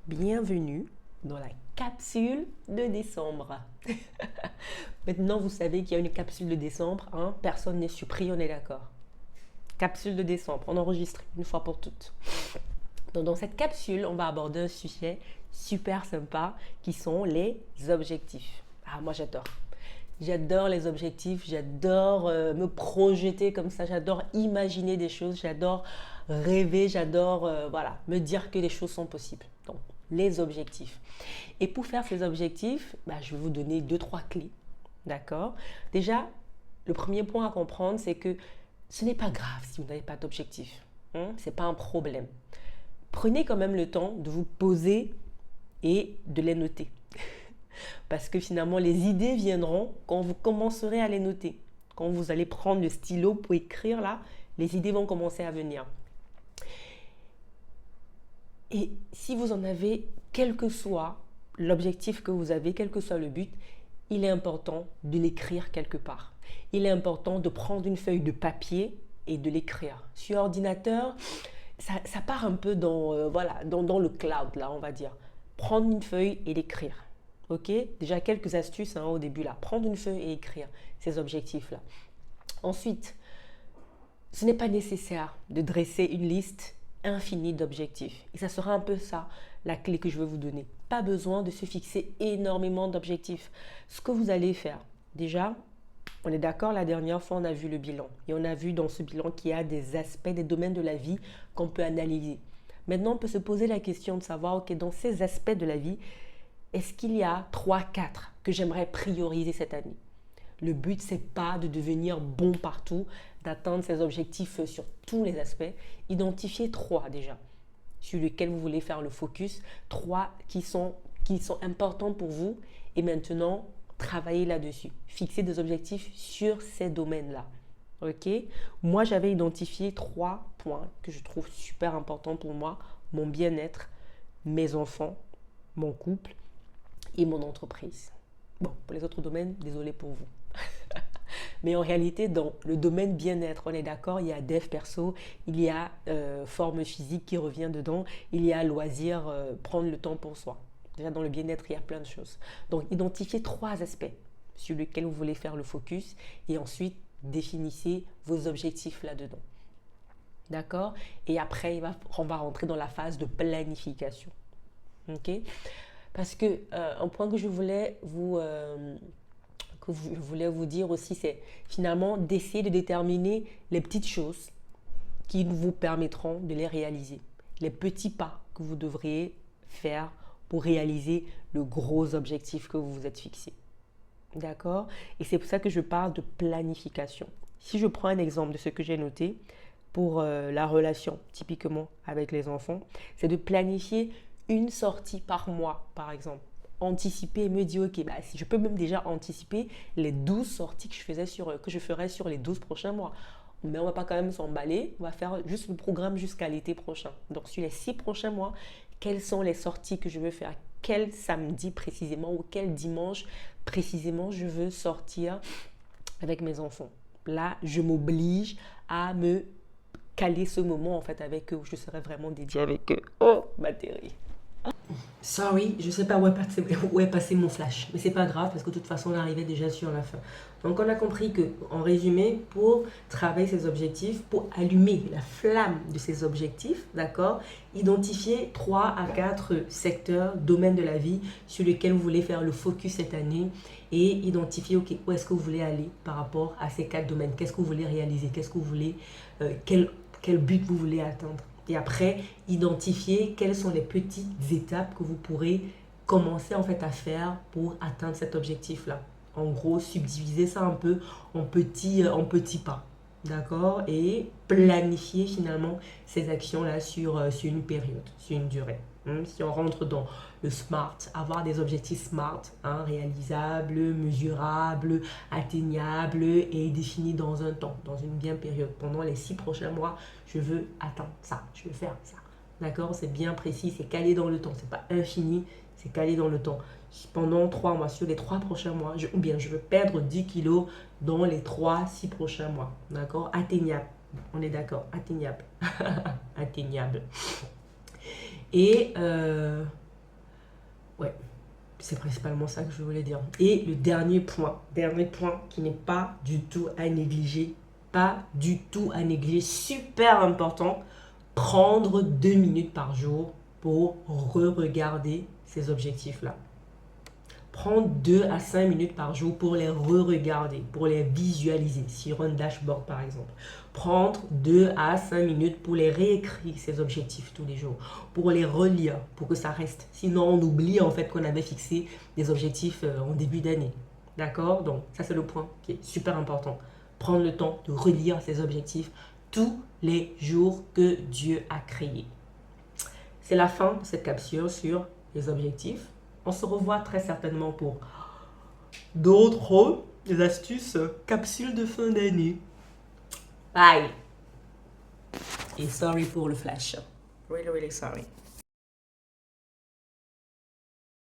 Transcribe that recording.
bienvenue dans la capsule de décembre. Maintenant, vous savez qu'il y a une capsule de décembre, hein? Personne n'est surpris, on est d'accord. Capsule de décembre, on enregistre une fois pour toutes. Donc, dans cette capsule, on va aborder un sujet super sympa qui sont les objectifs. Ah, moi j'adore. J'adore les objectifs, j'adore me projeter comme ça, j'adore imaginer des choses, j'adore rêver, j'adore voilà, me dire que les choses sont possibles. Donc, les objectifs. Et pour faire ces objectifs, je vais vous donner deux, trois clés. D'accord? Déjà, le premier point à comprendre, c'est que ce n'est pas grave si vous n'avez pas d'objectif. Hein? Ce n'est pas un problème. Prenez quand même le temps de vous poser et de les noter. Parce que finalement, les idées viendront quand vous commencerez à les noter. Quand vous allez prendre le stylo pour écrire, là, les idées vont commencer à venir. Et si vous en avez, quel que soit l'objectif que vous avez, quel que soit le but, il est important de l'écrire quelque part. Il est important de prendre une feuille de papier et de l'écrire. Sur ordinateur, ça part un peu dans, dans le cloud, là, on va dire. Prendre une feuille et l'écrire. Ok? Déjà quelques astuces au début là. Prendre une feuille et écrire ces objectifs-là. Ensuite, ce n'est pas nécessaire de dresser une liste infinie d'objectifs. Et ça sera un peu ça, la clé que je veux vous donner. Pas besoin de se fixer énormément d'objectifs. Ce que vous allez faire, déjà, on est d'accord, la dernière fois, on a vu le bilan. Et on a vu dans ce bilan qu'il y a des aspects, des domaines de la vie qu'on peut analyser. Maintenant, on peut se poser la question de savoir, ok, dans ces aspects de la vie, est-ce qu'il y a 3, 4 que j'aimerais prioriser cette année? Le but, c'est pas de devenir bon partout, d'atteindre ses objectifs sur tous les aspects. Identifiez 3 déjà, sur lesquels vous voulez faire le focus. 3 qui sont importants pour vous. Et maintenant, travaillez là-dessus. Fixez des objectifs sur ces domaines-là. Ok? Moi, j'avais identifié 3 points que je trouve super importants pour moi. Mon bien-être, mes enfants, mon couple et mon entreprise. Bon, pour les autres domaines, désolé pour vous. Mais en réalité, dans le domaine bien-être, on est d'accord, il y a dev perso, il y a forme physique qui revient dedans, il y a loisir, prendre le temps pour soi. Déjà, dans le bien-être, il y a plein de choses. Donc, identifiez 3 aspects sur lesquels vous voulez faire le focus et ensuite, définissez vos objectifs là-dedans. D'accord? Et après, on va rentrer dans la phase de planification. Ok? Parce que un point que je voulais vous dire aussi, c'est finalement d'essayer de déterminer les petites choses qui vous permettront de les réaliser. Les petits pas que vous devriez faire pour réaliser le gros objectif que vous vous êtes fixé. D'accord? Et c'est pour ça que je parle de planification. Si je prends un exemple de ce que j'ai noté pour la relation, typiquement avec les enfants, c'est de planifier une sortie par mois, par exemple. Anticiper et me dire, ok, si je peux même déjà anticiper les 12 sorties que je ferai sur les 12 prochains mois. Mais on ne va pas quand même s'emballer, on va faire juste le programme jusqu'à l'été prochain. Donc, sur les 6 prochains mois, quelles sont les sorties que je veux faire? Quel samedi précisément ou quel dimanche précisément je veux sortir avec mes enfants? Là, je m'oblige à me caler ce moment en fait avec eux où je serai vraiment dédiée avec eux. Oh, batterie. Sorry, je ne sais pas où est passé mon flash, mais c'est pas grave parce que de toute façon on arrivait déjà sur la fin. Donc on a compris que, en résumé, pour travailler ces objectifs, pour allumer la flamme de ces objectifs, d'accord, identifiez 3 à 4 secteurs, domaines de la vie sur lesquels vous voulez faire le focus cette année et identifier où est-ce que vous voulez aller par rapport à ces 4 domaines, qu'est-ce que vous voulez réaliser, qu'est-ce que vous voulez, quel but vous voulez atteindre. Et après, identifier quelles sont les petites étapes que vous pourrez commencer en fait à faire pour atteindre cet objectif-là. En gros, subdiviser ça un peu en petits pas. D'accord? Et planifier finalement ces actions-là sur une période, sur une durée. Si on rentre dans le SMART, avoir des objectifs SMART, réalisables, mesurables, atteignables et définis dans un temps, dans une bien période. Pendant les 6 prochains mois, je veux atteindre ça, je veux faire ça. D'accord? C'est bien précis, c'est calé dans le temps, c'est pas infini, c'est calé dans le temps. Pendant 3 mois, sur les 3 prochains mois, je veux perdre 10 kilos dans les 3-6 prochains mois. D'accord? Atteignable. On est d'accord, atteignable. Atteignable. Et C'est principalement ça que je voulais dire. Et le dernier point qui n'est pas du tout à négliger, super important, prendre 2 minutes par jour pour re-regarder ces objectifs-là. Prendre 2 à 5 minutes par jour pour les re-regarder, pour les visualiser, sur un dashboard par exemple. Prendre 2 à 5 minutes pour les réécrire, ces objectifs tous les jours, pour les relire, pour que ça reste. Sinon, on oublie en fait qu'on avait fixé des objectifs en début d'année. D'accord? Donc, ça c'est le point qui est super important. Prendre le temps de relire ces objectifs tous les jours que Dieu a créés. C'est la fin de cette capsule sur les objectifs. On se revoit très certainement pour d'autres astuces, capsules de fin d'année. Bye! Et sorry pour le flash. Really, really sorry.